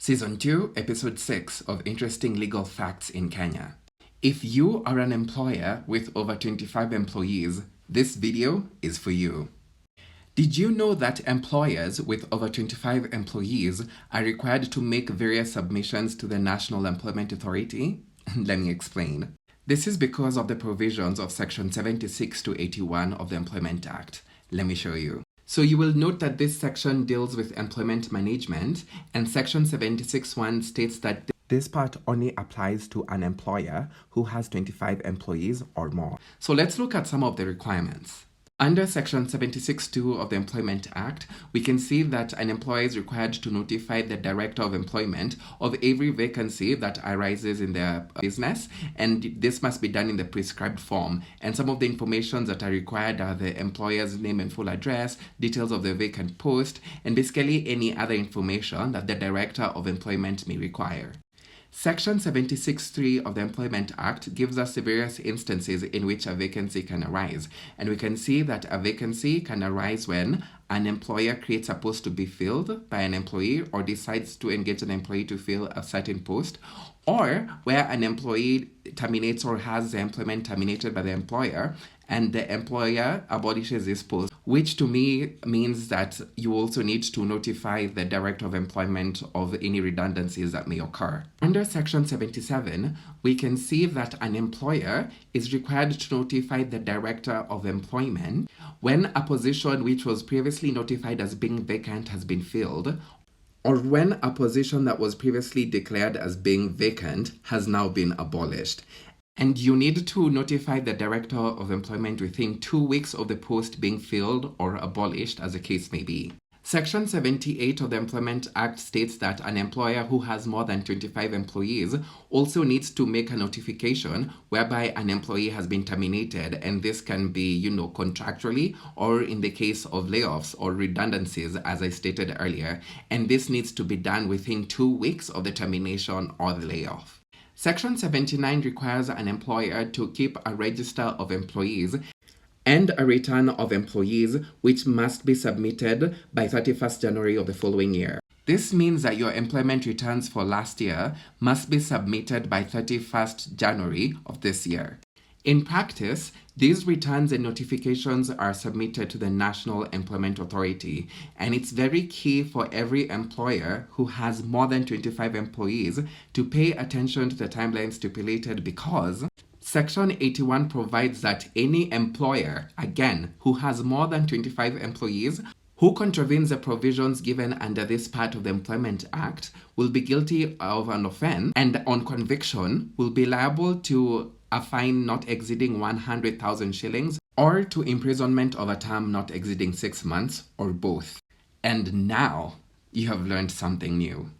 Season 2, Episode 6 of Interesting Legal Facts in Kenya. If you are an employer with over 25 employees, this video is for you. Did you know that employers with over 25 employees are required to make various submissions to the National Employment Authority? Let me explain. This is because of the provisions of Section 76 to 81 of the Employment Act. Let me show you. So you will note that this section deals with employment management, and Section 76(1) states that this part only applies to an employer who has 25 employees or more. So let's look at some of the requirements. Under Section 76(2) of the Employment Act, we can see that an employer is required to notify the Director of Employment of every vacancy that arises in their business, and this must be done in the prescribed form. And some of the information that are required are the employer's name and full address, details of the vacant post, and basically any other information that the Director of Employment may require. Section 76(3) of the Employment Act gives us the various instances in which a vacancy can arise. And we can see that a vacancy can arise when an employer creates a post to be filled by an employee or decides to engage an employee to fill a certain post, or where an employee terminates or has the employment terminated by the employer and the employer abolishes this post, which to me means that you also need to notify the Director of Employment of any redundancies that may occur. Under Section 77, we can see that an employer is required to notify the Director of Employment when a position which was previously notified as being vacant has been filled, or when a position that was previously declared as being vacant has now been abolished. And you need to notify the Director of Employment within 2 weeks of the post being filled or abolished, as the case may be. Section 78 of the Employment Act states that an employer who has more than 25 employees also needs to make a notification whereby an employee has been terminated, and this can be, contractually or in the case of layoffs or redundancies, as I stated earlier, and this needs to be done within 2 weeks of the termination or the layoff. Section 79 requires an employer to keep a register of employees and a return of employees, which must be submitted by 31st January of the following year. This means that your employment returns for last year must be submitted by 31st January of this year. In practice, these returns and notifications are submitted to the National Employment Authority, and it's very key for every employer who has more than 25 employees to pay attention to the timeline stipulated, because Section 81 provides that any employer, again, who has more than 25 employees, who contravenes the provisions given under this part of the Employment Act will be guilty of an offense, and on conviction will be liable to a fine not exceeding 100,000 shillings or to imprisonment of a term not exceeding 6 months, or both. And now you have learned something new.